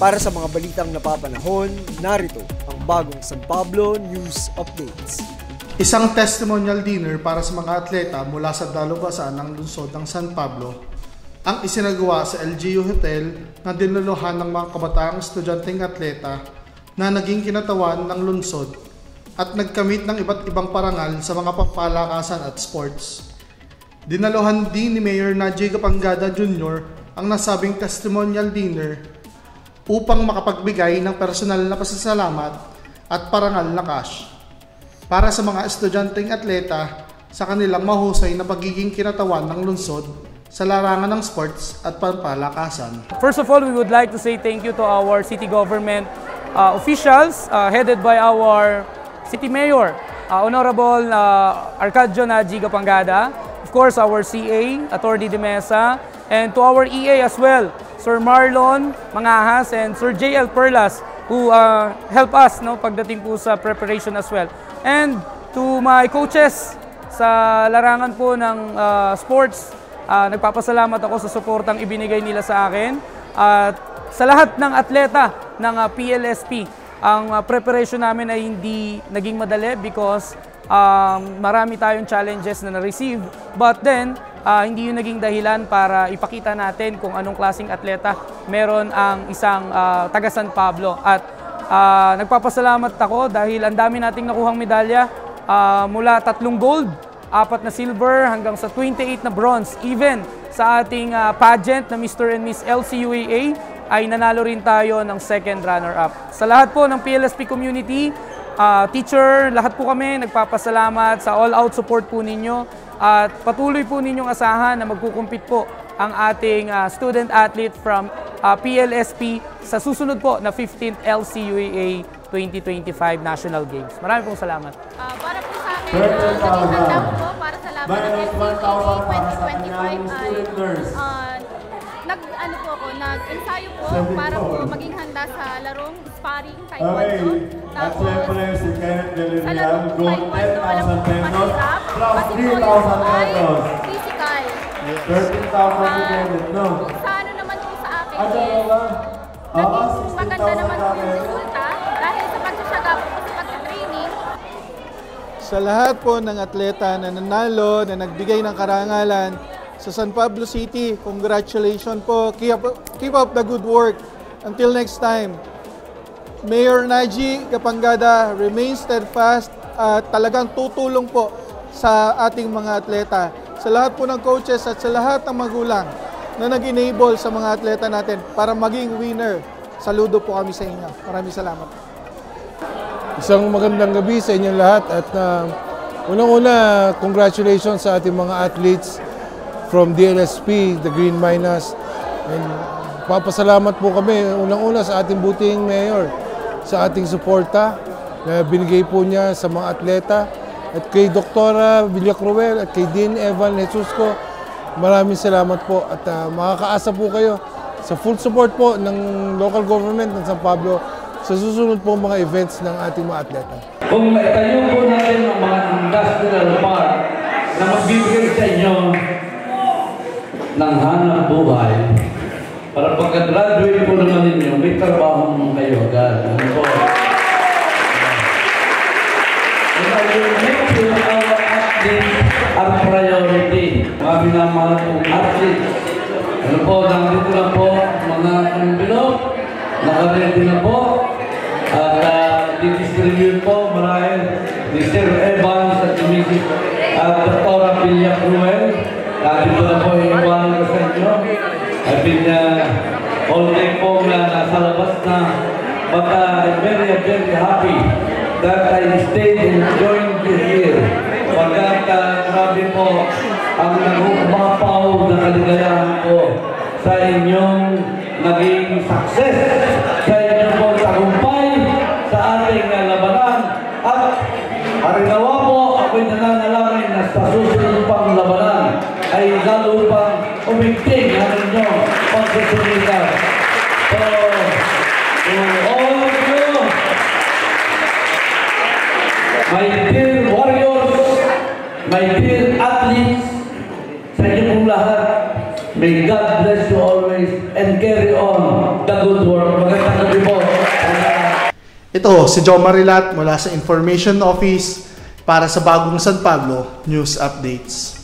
Para sa mga balitang napapanahon, narito ang bagong San Pablo News Updates. Isang testimonial dinner para sa mga atleta mula sa dalubasan ng lungsod ng San Pablo ang isinagawa sa LGU Hotel na dinuluhan ng mga kabataang estudyanteng atleta na naging kinatawan ng lungsod at nagkamit ng iba't ibang parangal sa mga pampalakasan at sports. Dinaluhan din ni Mayor Najee Kapangada Jr. ang nasabing testimonial dinner upang makapagbigay ng personal na pasasalamat at parangal na cash para sa mga estudyanteng atleta sa kanilang mahusay na pagiging kinatawan ng lungsod sa larangan ng sports at pampalakasan. First of all, we would like to say thank you to our city government officials headed by our city mayor, Honorable Arcadio Najee Kapangada, of course our CA, Atty. De Mesa, and to our EA as well, Sir Marlon Mangahas and Sir JL Perlas, who help us pagdating po sa preparation as well. And to my coaches sa larangan po ng sports, nagpapasalamat ako sa suportang ibinigay nila sa akin. At sa lahat ng atleta ng PLSP, ang preparation namin ay hindi naging madali because marami tayong challenges na na-receive. But then, hindi yun naging dahilan para ipakita natin kung anong klaseng atleta meron ang isang taga San Pablo. At nagpapasalamat ako dahil ang dami nating nakuhang medalya mula 3 gold, 4 na silver hanggang sa 28 na bronze. Even sa ating pageant na Mr. and Miss LCUAA ay nanalo rin tayo ng 2nd runner-up. Sa lahat po ng PLSP community, teacher, lahat po kami nagpapasalamat sa all-out support po ninyo. At patuloy po ninyong asahan na magkukumpit po ang ating student athlete from PLSP sa susunod po na 15th LCUAA 2025 National Games. Marami pong salamat. Para po sa akin, naging handa ko po para sa laban ng LCUAA 2025 ay nag-ensayo po para po maging handa sa larong sparring, taekwondo. Tapos sa larong taekwondo, alam po mahirap kasi po yung ay physical. 13,000 kung sa ano naman po sa akin naging maganda naman po yung resulta dahil sa pagsasaga po sa pag-training. Sa lahat po ng atleta na nanalo, na nagbigay ng karangalan sa San Pablo City, congratulations po. Keep up the good work. Until next time, Mayor Najee Kapangada remain steadfast at talagang tutulong po sa ating mga atleta. Sa lahat po ng coaches at sa lahat ng magulang na nag-enable sa mga atleta natin para maging winner, saludo po kami sa inyo. Maraming salamat. Isang magandang gabi sa inyong lahat at unang-una, congratulations sa ating mga athletes from DLSP, the Green Minas. And papasalamat po kami unang-una sa ating buting mayor, sa ating suporta na binigay po niya sa mga atleta. At kay Dr. Villacruel at kay Dean Evan Jesusco, maraming salamat po. At makakaasa po kayo sa full support po ng local government ng San Pablo sa susunod po mga events ng ating mga atleta. Kung tayo po natin ang mga industrial park na magbibigay sa inyo ng hanap buhay, para pagka-graduate po naman ninyo, may trabaho naman kayo agad. Ano po? Our athletes are priority. Mga minamahal pong athletes. Ano po, nandito na po mga envelope, naka-ready na po, at didistribute po marahil ni Sir Evans at ni Mrs. Dr. Villacruel. Dito na po yung iwanan ko sa inyo. I've been all day po na nasa labas na. But I'm very happy that I stayed and joined you here. Pagkat grabe po ang nag-umapaw na kaligayahan ko sa inyong naging success, sa inyong po tagumpay sa ating labanan. At harinawa po, ako'y nananalangin na sa susunod pang labanan ay lalo pang umigting ang inyong pagsusulitan. So, to all of you, my dear warriors, my dear athletes, sa inyo pong lahat, may God bless you always and carry on the good work. Magandang Ito si Joe Marilat mula sa Information Office para sa Bagong San Pablo News Updates.